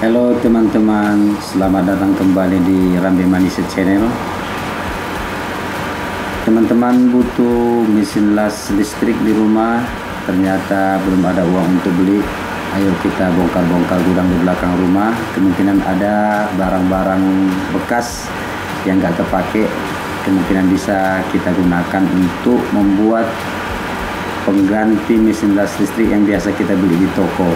Halo teman-teman, selamat datang kembali di Rambe Manisa Channel. Teman-teman butuh mesin las listrik di rumah, ternyata belum ada uang untuk beli. Ayo kita bongkar-bongkar gudang di belakang rumah. Kemungkinan ada barang-barang bekas yang gak kepake, kemungkinan bisa kita gunakan untuk membuat pengganti mesin las listrik yang biasa kita beli di toko.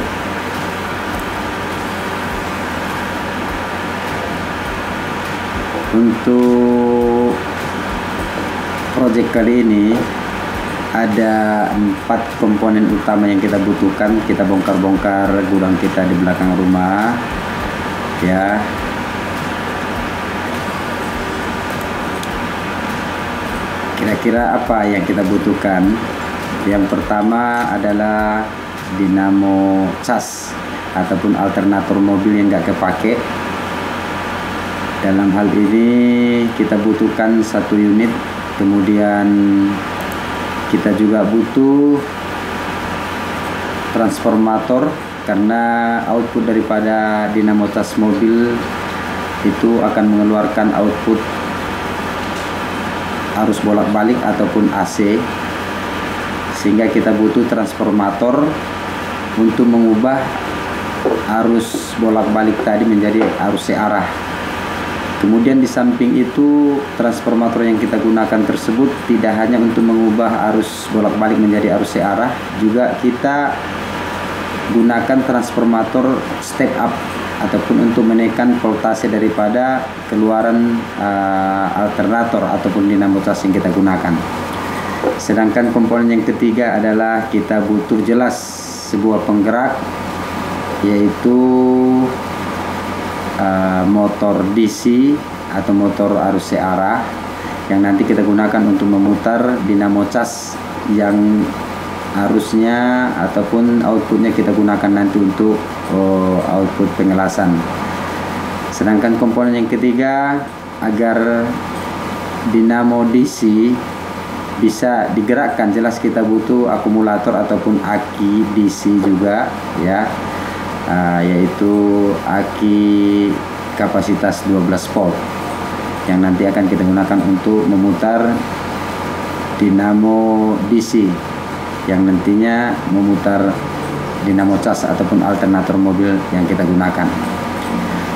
Untuk project kali ini ada 4 komponen utama yang kita butuhkan. Kita bongkar-bongkar gudang kita di belakang rumah ya. Kira-kira apa yang kita butuhkan? Yang pertama adalah dinamo cas ataupun alternator mobil yang gak kepake. Dalam hal ini kita butuhkan 1 unit. Kemudian kita juga butuh transformator, karena output daripada dinamo cas mobil itu akan mengeluarkan output arus bolak-balik ataupun AC, sehingga kita butuh transformator untuk mengubah arus bolak-balik tadi menjadi arus searah. Kemudian di samping itu, transformator yang kita gunakan tersebut tidak hanya untuk mengubah arus bolak-balik menjadi arus searah, juga kita gunakan transformator step up ataupun untuk menekan voltase daripada keluaran alternator ataupun dinamo cas yang kita gunakan. Sedangkan komponen yang ketiga adalah kita butuh jelas sebuah penggerak, yaitu motor DC atau motor arus searah yang nanti kita gunakan untuk memutar dinamo cas yang arusnya ataupun outputnya kita gunakan nanti untuk output pengelasan. Sedangkan komponen yang ketiga, agar dinamo DC bisa digerakkan, jelas kita butuh akumulator ataupun aki DC juga ya. Yaitu aki kapasitas 12 volt yang nanti akan kita gunakan untuk memutar dinamo DC yang nantinya memutar dinamo cas ataupun alternator mobil yang kita gunakan.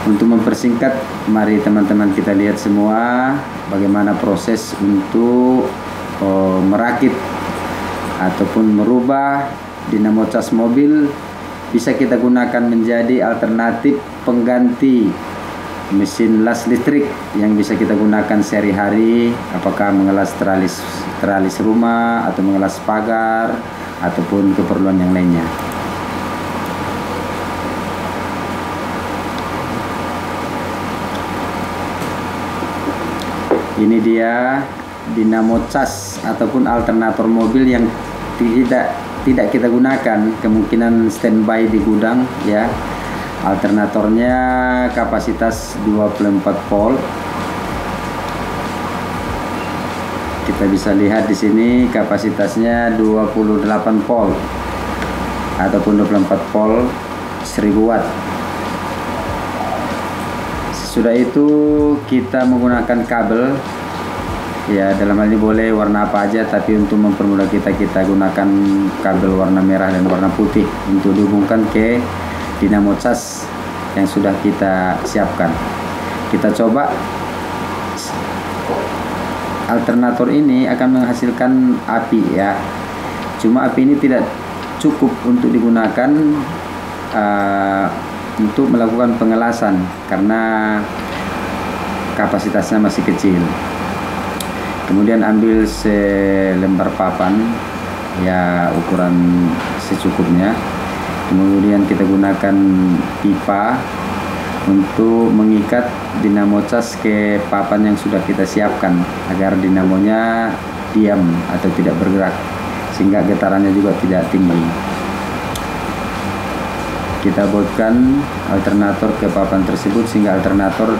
Untuk mempersingkat, mari teman-teman kita lihat semua bagaimana proses untuk merakit ataupun merubah dinamo cas mobil bisa kita gunakan menjadi alternatif pengganti mesin las listrik yang bisa kita gunakan sehari-hari, apakah mengelas teralis rumah atau mengelas pagar ataupun keperluan yang lainnya. Ini dia dinamo cas ataupun alternator mobil yang tidak kita gunakan, kemungkinan standby di gudang ya. Alternatornya kapasitas 24 volt. Kita bisa lihat di sini kapasitasnya 28 volt ataupun 24 volt 1000 watt. Sesudah itu kita menggunakan kabel ya, dalam hal ini boleh warna apa aja, tapi untuk mempermudah kita gunakan kabel warna merah dan warna putih untuk dihubungkan ke dinamo cas yang sudah kita siapkan. Kita coba. Alternator ini akan menghasilkan api ya, cuma api ini tidak cukup untuk digunakan untuk melakukan pengelasan karena kapasitasnya masih kecil. Kemudian ambil selembar papan ya, ukuran secukupnya. Kemudian kita gunakan pipa untuk mengikat dinamo cas ke papan yang sudah kita siapkan agar dinamonya diam atau tidak bergerak, sehingga getarannya juga tidak tinggi. Kita buatkan alternator ke papan tersebut sehingga alternator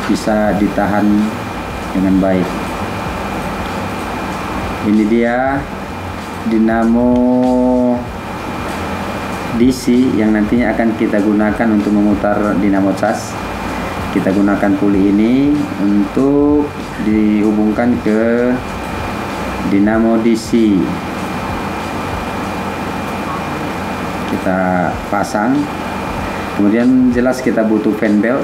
bisa ditahan dengan baik. Ini dia dinamo DC yang nantinya akan kita gunakan untuk memutar dinamo cas. Kita gunakan puli ini untuk dihubungkan ke dinamo DC. Kita pasang. Kemudian jelas kita butuh fan belt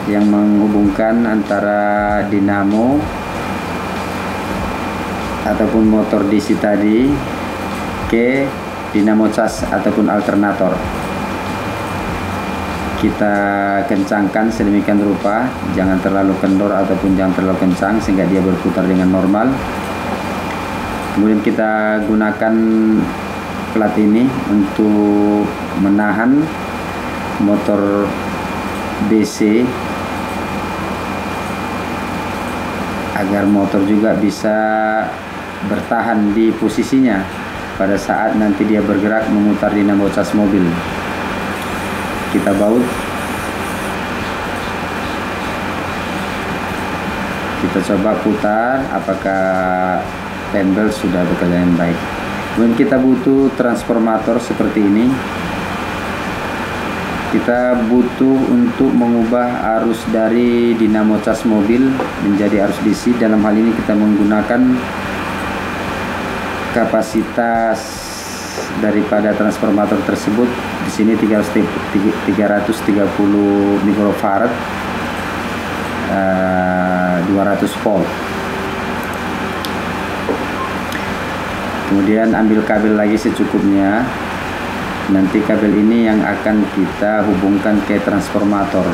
yang menghubungkan antara dinamo ataupun motor DC tadi ke dinamo cas ataupun alternator. Kita kencangkan sedemikian rupa, jangan terlalu kendor ataupun jangan terlalu kencang sehingga dia berputar dengan normal. Kemudian kita gunakan plat ini untuk menahan motor DC agar motor juga bisa bertahan di posisinya pada saat nanti dia bergerak memutar dinamo cas mobil. Kita baut, kita coba putar apakah fan belt sudah bekerja dengan baik. Kemudian kita butuh transformator seperti ini. Kita butuh untuk mengubah arus dari dinamo cas mobil menjadi arus DC. Dalam hal ini kita menggunakan kapasitas daripada transformator tersebut di sini 330 mikrofarad, 200 volt. Kemudian ambil kabel lagi secukupnya. Nanti kabel ini yang akan kita hubungkan ke transformator.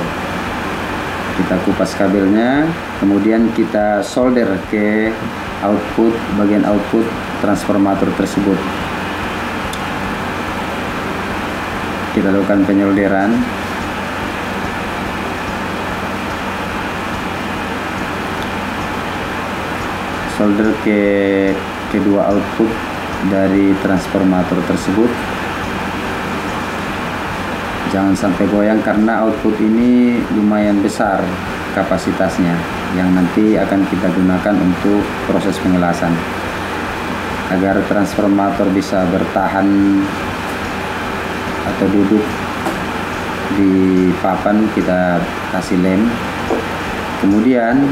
Kita kupas kabelnya, kemudian kita solder ke output, bagian output transformator tersebut. Kita lakukan penyolderan. Solder ke kedua output dari transformator tersebut. Jangan sampai goyang karena output ini lumayan besar kapasitasnya yang nanti akan kita gunakan untuk proses pengelasan. Agar transformator bisa bertahan atau duduk di papan, kita kasih lem. Kemudian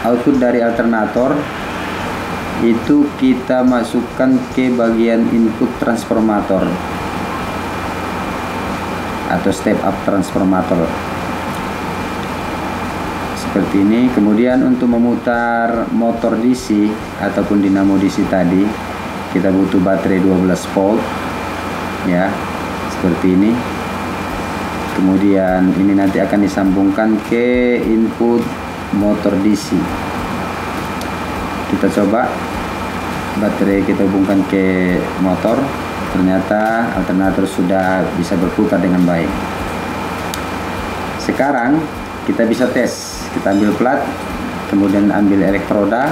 output dari alternator itu kita masukkan ke bagian input transformator atau step up transformator seperti ini. Kemudian untuk memutar motor DC ataupun dinamo DC tadi kita butuh baterai 12 volt ya, seperti ini. Kemudian ini nanti akan disambungkan ke input motor DC. Kita coba baterai kita hubungkan ke motor, ternyata alternator sudah bisa berputar dengan baik. Sekarang kita bisa tes. Kita ambil plat, kemudian ambil elektroda.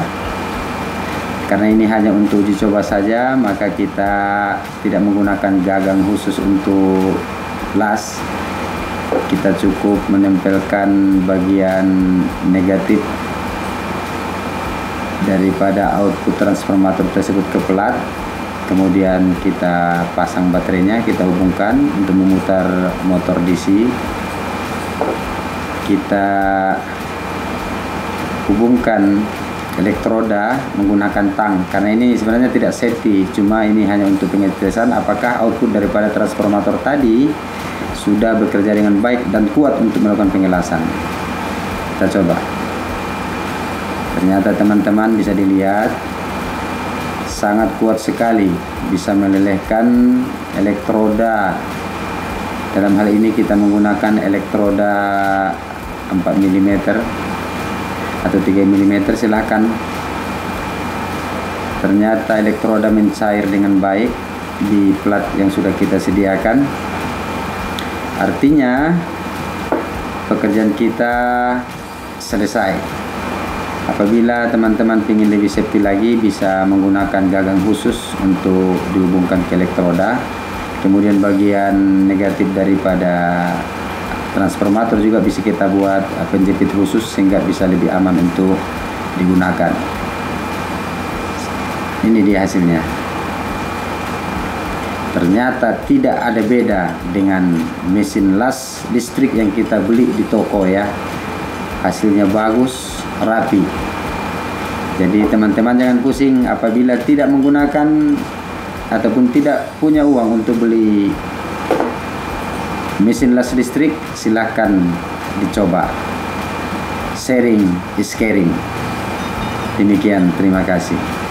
Karena ini hanya untuk uji coba saja, maka kita tidak menggunakan gagang khusus untuk las. Kita cukup menempelkan bagian negatif daripada output transformator tersebut ke plat. Kemudian kita pasang baterainya, kita hubungkan untuk memutar motor DC. Kita hubungkan elektroda menggunakan tang, karena ini sebenarnya tidak safety, cuma ini hanya untuk pengetesan apakah output daripada transformator tadi sudah bekerja dengan baik dan kuat untuk melakukan pengelasan. Kita coba. Ternyata teman-teman bisa dilihat sangat kuat sekali, bisa melelehkan elektroda. Dalam hal ini kita menggunakan elektroda 4 mm atau 3 mm, silahkan. Ternyata elektroda mencair dengan baik di plat yang sudah kita sediakan. Artinya pekerjaan kita selesai. Apabila teman-teman ingin lebih safety lagi, bisa menggunakan gagang khusus untuk dihubungkan ke elektroda. Kemudian bagian negatif daripada transformator juga bisa kita buat penjepit khusus sehingga bisa lebih aman untuk digunakan. Ini dia hasilnya. Ternyata tidak ada beda dengan mesin las listrik yang kita beli di toko ya. Hasilnya bagus, rapi. Jadi teman-teman jangan pusing apabila tidak menggunakan ataupun tidak punya uang untuk beli mesin las listrik, silahkan dicoba. Sharing is caring. Demikian, terima kasih.